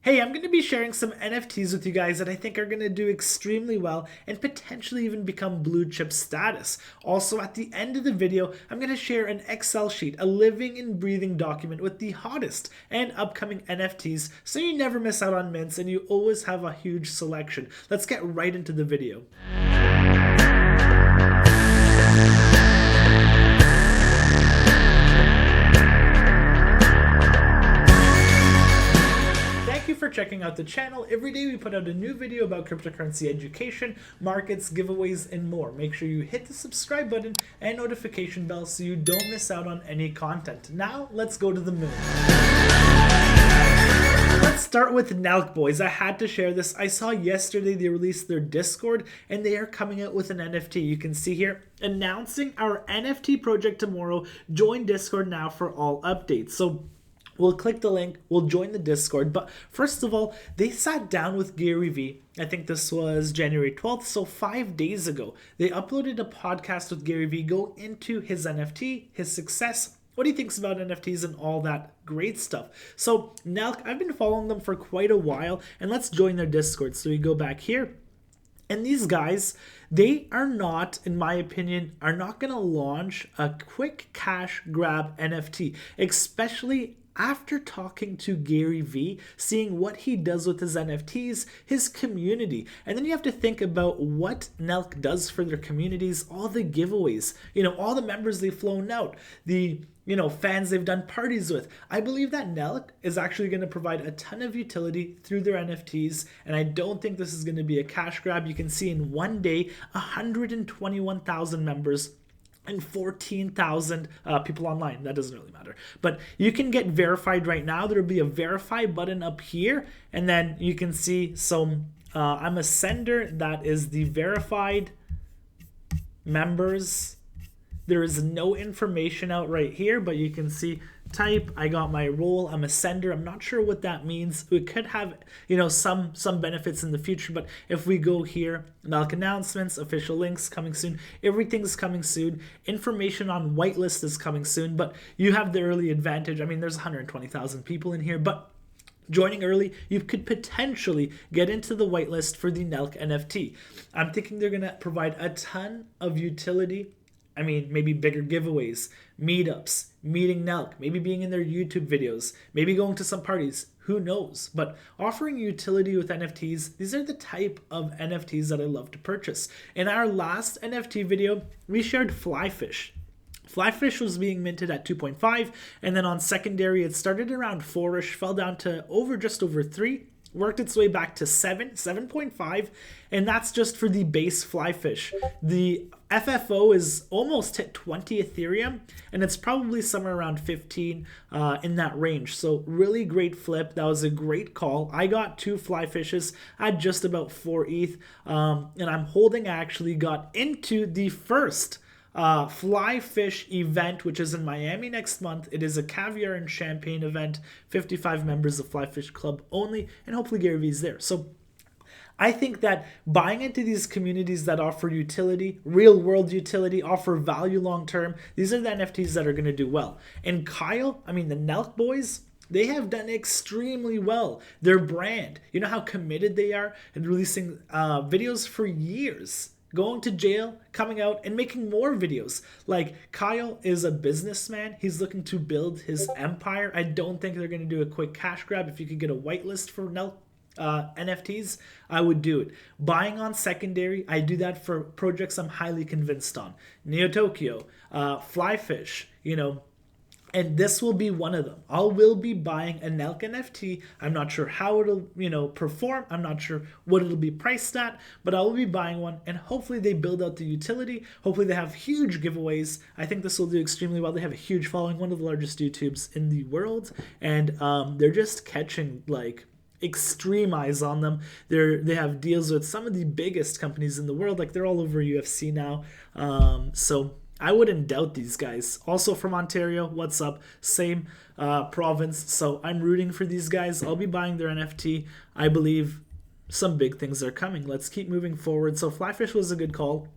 Hey, I'm going to be sharing some NFTs with you guys that I think are going to do extremely well and potentially even become blue chip status. Also, at the end of the video, I'm going to share an Excel sheet, a living and breathing document with the hottest and upcoming NFTs so you never miss out on mints and you always have a huge selection. Let's get right into the video. For checking out the channel. Every day we put out a new video about cryptocurrency education, markets, giveaways, and more. Make sure you hit the subscribe button and notification bell so you don't miss out on any content. Now, let's go to the moon. Let's start with Nelk Boys. I had to share this. I saw yesterday they released their Discord and they are coming out with an NFT. You can see here, announcing our NFT project tomorrow. Join Discord now for all updates. So we'll click the link, we'll join the Discord. But first of all, they sat down with Gary Vee. I think this was January 12th, so 5 days ago. They uploaded a podcast with Gary Vee, go into his NFT, his success, what he thinks about NFTs and all that great stuff. So Nelk, I've been following them for quite a while, and let's join their Discord. So we go back here. And these guys, they are not, in my opinion, are not going to launch a quick cash grab NFT, especially after talking to Gary Vee, seeing what he does with his NFTs, his community. And then you have to think about what Nelk does for their communities, all the giveaways, all the members they've flown out, the fans they've done parties with. I believe that Nelk is actually going to provide a ton of utility through their NFTs, and I don't think this is going to be a cash grab. You can see in one day, 121,000 members and 14,000 people online. That doesn't really matter. But you can get verified right now. There'll be a verify button up here. And then you can see, so I'm a sender. That is the verified members. There is no information out right here, but you can see type, I got my role, I'm a sender. I'm not sure what that means. It could have, some benefits in the future, but if we go here, Nelk announcements, official links coming soon, everything's coming soon. Information on whitelist is coming soon, but you have the early advantage. I mean, there's 120,000 people in here, but joining early, you could potentially get into the whitelist for the Nelk NFT. I'm thinking they're going to provide a ton of utility. I mean, maybe bigger giveaways, meetups, meeting Nelk, maybe being in their YouTube videos, maybe going to some parties, who knows? But offering utility with NFTs, these are the type of NFTs that I love to purchase. In our last NFT video, we shared Flyfish. Flyfish was being minted at 2.5, and then on secondary, it started around 4-ish, fell down to just over 3, worked its way back to 7.5, and that's just for the base Flyfish. The FFO is almost hit 20 Ethereum, and it's probably somewhere around 15 in that range. So really great flip. That was a great call. I got 2 Flyfishes at just about 4 ETH, and I'm holding. I actually got into the first Flyfish event, which is in Miami next month. It is a caviar and champagne event, 55 members of Flyfish Club only, and hopefully Gary Vee's there. So I think that buying into these communities that offer utility, real world utility, offer value long term, these are the NFTs that are going to do well. And Kyle, the Nelk Boys, they have done extremely well. Their brand, you know how committed they are in releasing videos for years, going to jail, coming out, and making more videos. Like, Kyle is a businessman. He's looking to build his empire. I don't think they're going to do a quick cash grab. If you could get a whitelist for Nelk NFTs, I would do it. Buying on secondary, I do that for projects I'm highly convinced on. Neotokyo, Flyfish, and this will be one of them. I will be buying a Nelk NFT. I'm not sure how it'll, perform. I'm not sure what it'll be priced at, but I will be buying one, and hopefully they build out the utility. Hopefully they have huge giveaways. I think this will do extremely well. They have a huge following, one of the largest YouTubes in the world, and they're just catching extreme eyes on them. They have deals with some of the biggest companies in the world. They're all over UFC now. So I wouldn't doubt these guys. Also from Ontario, what's up? Same province. So I'm rooting for these guys. I'll be buying their NFT. I believe some big things are coming. Let's keep moving forward. So Flyfish was a good call.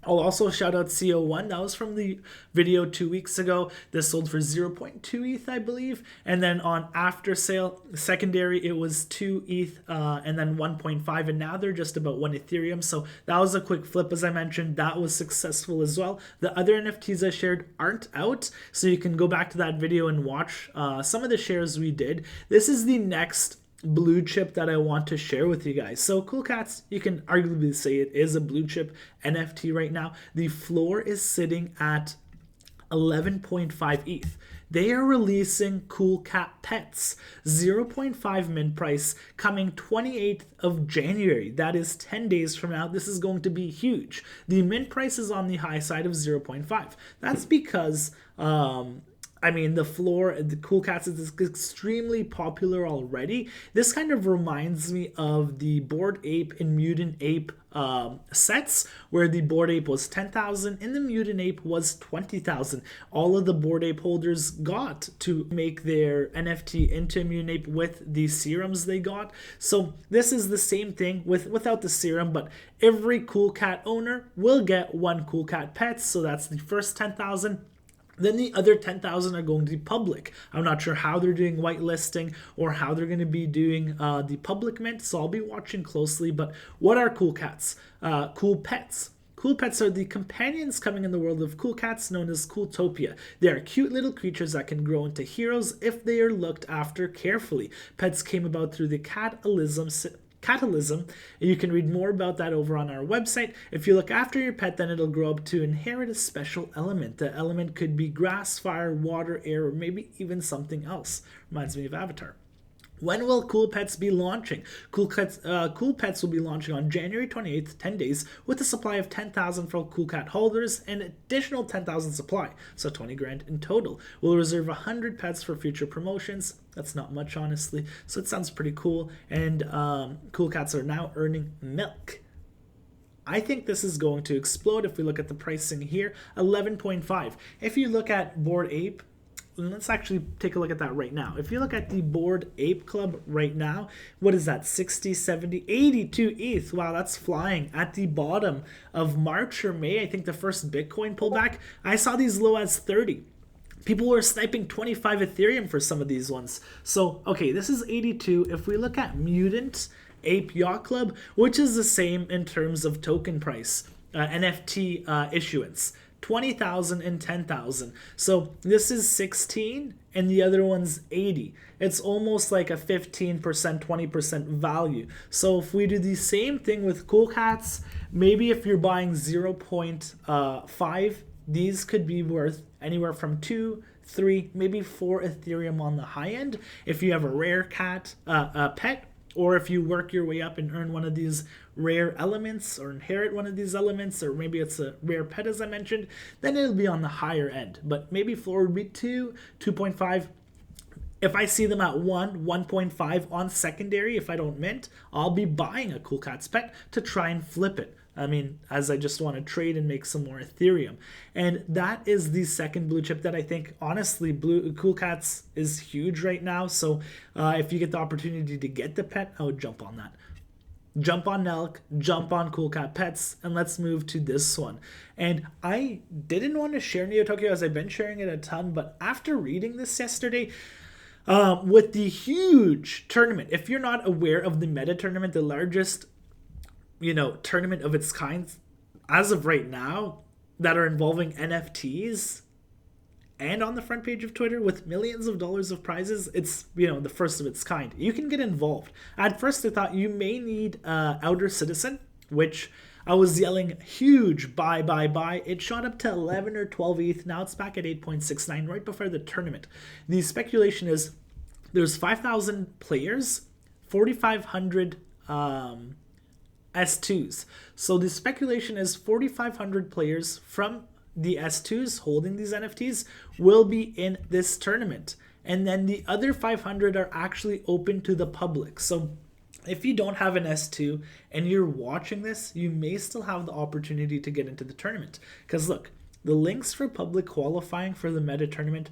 I'll also shout out CO1. That was from the video 2 weeks ago. This sold for 0.2 ETH, I believe. And then on after sale, secondary, it was 2 ETH and then 1.5. And now they're just about 1 Ethereum. So that was a quick flip, as I mentioned. That was successful as well. The other NFTs I shared aren't out. So you can go back to that video and watch some of the shares we did. This is the next Bluechip that I want to share with you guys. So Cool Cats, you can arguably say it is a Bluechip NFT right now. The floor is sitting at 11.5 ETH. They are releasing Cool Cat Pets, 0.5 mint price, coming 28th of January. That is 10 days from now. This is going to be huge. The mint price is on the high side of 0.5. That's because the floor, the Cool Cats is extremely popular already. This kind of reminds me of the Bored Ape and Mutant Ape sets, where the Bored Ape was 10,000 and the Mutant Ape was 20,000. All of the Bored Ape holders got to make their NFT into Mutant Ape with the serums they got. So this is the same thing without the serum, but every Cool Cat owner will get 1 Cool Cat Pets. So that's the first 10,000. Then the other 10,000 are going to be public. I'm not sure how they're doing whitelisting or how they're going to be doing the public mint, so I'll be watching closely. But what are Cool Cats? Cool Pets. Cool Pets are the companions coming in the world of Cool Cats, known as Cooltopia. They are cute little creatures that can grow into heroes if they are looked after carefully. Pets came about through the Catalysm. You can read more about that over on our website. If you look after your pet, then it'll grow up to inherit a special element. The element could be grass, fire, water, air, or maybe even something else. Reminds me of Avatar. When will Cool Pets be launching? Cool Pets will be launching on January 28th, 10 days, with a supply of 10,000 for Cool Cat holders and additional 10,000 supply, so 20 grand in total. We'll reserve 100 pets for future promotions. That's not much, honestly, so it sounds pretty cool. And Cool Cats are now earning milk. I think this is going to explode if we look at the pricing here, 11.5. If you look at Bored Ape, let's actually take a look at that right now. If you look at the Bored Ape Club right now, what is that? 60, 70, 82 ETH. Wow, that's flying. At the bottom of March or May, I think the first Bitcoin pullback, I saw these low as 30. People were sniping 25 Ethereum for some of these ones. So, okay, this is 82. If we look at Mutant Ape Yacht Club, which is the same in terms of token price, NFT issuance, 20,000 and 10,000. So this is 16 and the other one's 80. It's almost like a 15%, 20% value. So if we do the same thing with Cool Cats, maybe if you're buying 0.5, these could be worth anywhere from 2, 3, maybe 4 Ethereum on the high end. If you have a rare cat pet, or if you work your way up and earn one of these rare elements or inherit one of these elements, or maybe it's a rare pet as I mentioned, then it'll be on the higher end. But maybe floor would be 2, 2.5. If I see them at 1, 1.5 on secondary, if I don't mint, I'll be buying a Cool Cats pet to try and flip it. I mean, as I just want to trade and make some more Ethereum. And that is the second Bluechip that I think, honestly, Cool Cats is huge right now. So if you get the opportunity to get the pet, I would jump on that. Jump on Nelk, jump on Cool Cat Pets, and let's move to this one. And I didn't want to share Neotokyo as I've been sharing it a ton, but after reading this yesterday, with the huge tournament, if you're not aware of the Meta Tournament, the largest tournament of its kind as of right now that are involving NFTs and on the front page of Twitter with millions of dollars of prizes, it's, the first of its kind. You can get involved. At first I thought you may need Outer Citizen, which I was yelling huge buy. It shot up to 11 or 12 ETH. Now it's back at 8.69 right before the tournament. The speculation is there's 5,000 players, 4,500 S2s. So the speculation is 4,500 players from the S2s holding these NFTs will be in this tournament. And then the other 500 are actually open to the public. So if you don't have an S2 and you're watching this, you may still have the opportunity to get into the tournament. Because look, the links for public qualifying for the Meta Tournament,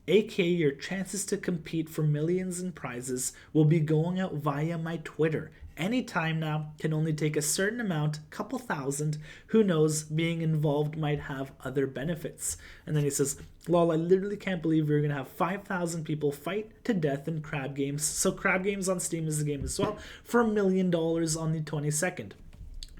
aka your chances to compete for millions in prizes, will be going out via my Twitter. Anytime now, can only take a certain amount, couple thousand. Who knows, being involved might have other benefits. And then he says, lol, I literally can't believe we're going to have 5,000 people fight to death in crab games. So crab games on Steam is a game as well for $1 million on the 22nd.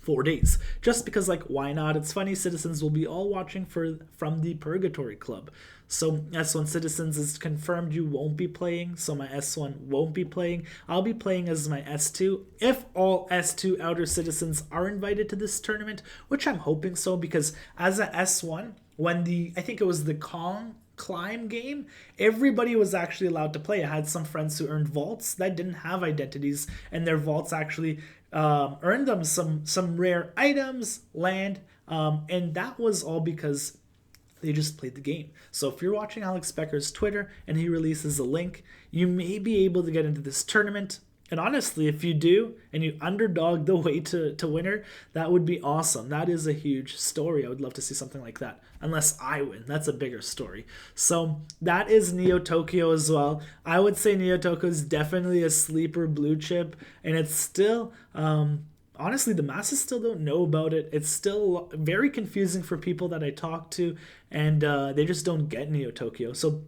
4 days. Just because, like, why not? It's funny, citizens will be all watching from the Purgatory Club. So S1 Citizens is confirmed you won't be playing, so my S1 won't be playing. I'll be playing as my S2 if all S2 Outer Citizens are invited to this tournament, which I'm hoping so, because as a S1, when I think it was the Kong climb game, everybody was actually allowed to play. I had some friends who earned vaults that didn't have identities, and their vaults actually earned them some rare items, land, and that was all because they just played the game. So if you're watching Alex Becker's Twitter and he releases a link, you may be able to get into this tournament. And honestly, if you do and you underdog the way to winner, that would be awesome. That is a huge story. I would love to see something like that. Unless I win. That's a bigger story. So that is Neotokyo as well. I would say Neotokyo is definitely a sleeper Bluechip. And it's still, honestly, the masses still don't know about it. It's still very confusing for people that I talk to. And they just don't get Neotokyo. So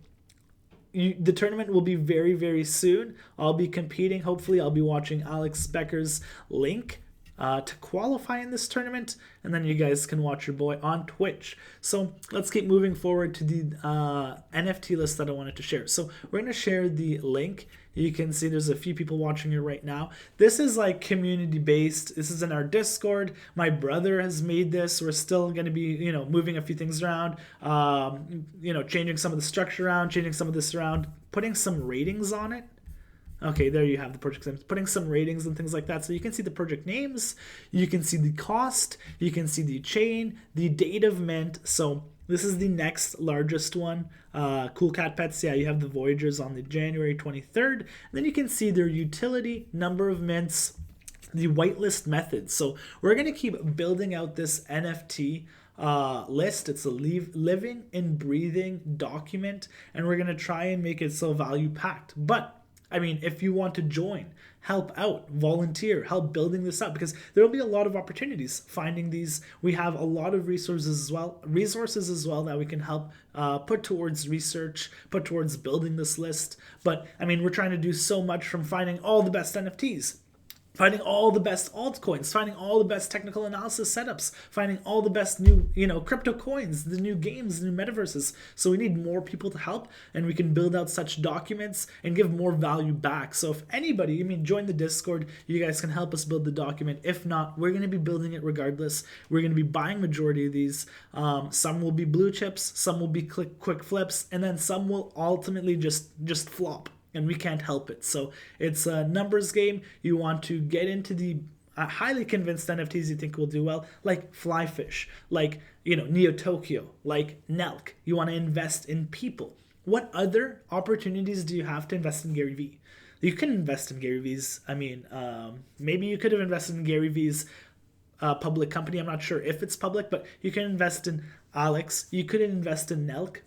the tournament will be very, very soon. I'll be competing. Hopefully, I'll be watching Alex Becker's link to qualify in this tournament, and then you guys can watch your boy on Twitch. So let's keep moving forward to the NFT list that I wanted to share. So we're going to share the link. You can see there's a few people watching it right now. This is like community based. This is in our Discord. My brother has made this. We're still going to be, moving a few things around, changing some of the structure around, changing some of this around, putting some ratings on it. Okay, there you have the project names, putting some ratings and things like that. So you can see the project names, you can see the cost, you can see the chain, the date of mint. So this is the next largest one. Cool Cat Pets, yeah, you have the Voyagers on the January 23rd. And then you can see their utility, number of mints, the whitelist method. So we're going to keep building out this NFT list. It's a living and breathing document, and we're going to try and make it so value packed. But I mean, if you want to join, help out, volunteer, help building this up, because there will be a lot of opportunities finding these. We have a lot of resources as well that we can help put towards research, put towards building this list. But I mean, we're trying to do so much, from finding all the best NFTs, finding all the best altcoins, finding all the best technical analysis setups, finding all the best new, crypto coins, the new games, the new metaverses. So we need more people to help, and we can build out such documents and give more value back. So if anybody, join the Discord, you guys can help us build the document. If not, we're going to be building it regardless. We're going to be buying majority of these. Some will be blue chips, some will be quick flips, and then some will ultimately just flop. And we can't help it. So it's a numbers game. You want to get into the highly convinced NFTs you think will do well, like Flyfish, like Neotokyo, like Nelk. You want to invest in people. What other opportunities do you have to invest in Gary Vee? You can invest in Gary Vee's. Maybe you could have invested in Gary Vee's public company. I'm not sure if it's public, but you can invest in Alex. You could invest in Nelk.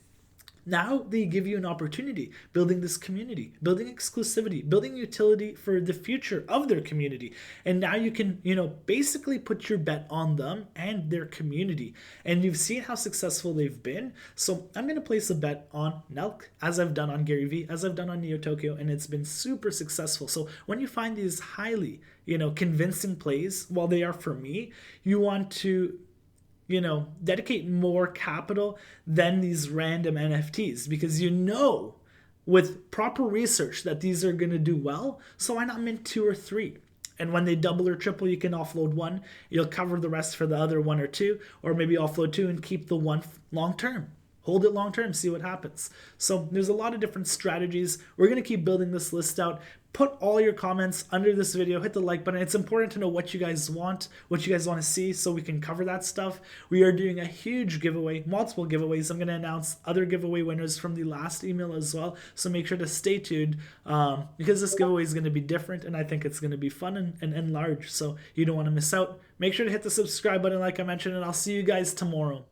Now they give you an opportunity, building this community, building exclusivity, building utility for the future of their community. And now you can, basically put your bet on them and their community. And you've seen how successful they've been. So I'm going to place a bet on Nelk, as I've done on Gary Vee, as I've done on Neotokyo, and it's been super successful. So when you find these highly, convincing plays, while they are for me, you want to dedicate more capital than these random NFTs, because with proper research that these are going to do well. So why not mint 2 or 3? And when they double or triple, you can offload 1. You'll cover the rest for the other 1 or 2, or maybe offload 2 and keep the 1 long term. Hold it long term, see what happens. So there's a lot of different strategies. We're going to keep building this list out. Put all your comments under this video, hit the like button. It's important to know what you guys want to see, so we can cover that stuff. We are doing a huge giveaway, multiple giveaways. I'm going to announce other giveaway winners from the last email as well, so make sure to stay tuned, because this giveaway is going to be different, and I think it's going to be fun and large, so you don't want to miss out. Make sure to hit the subscribe button like I mentioned, and I'll see you guys tomorrow.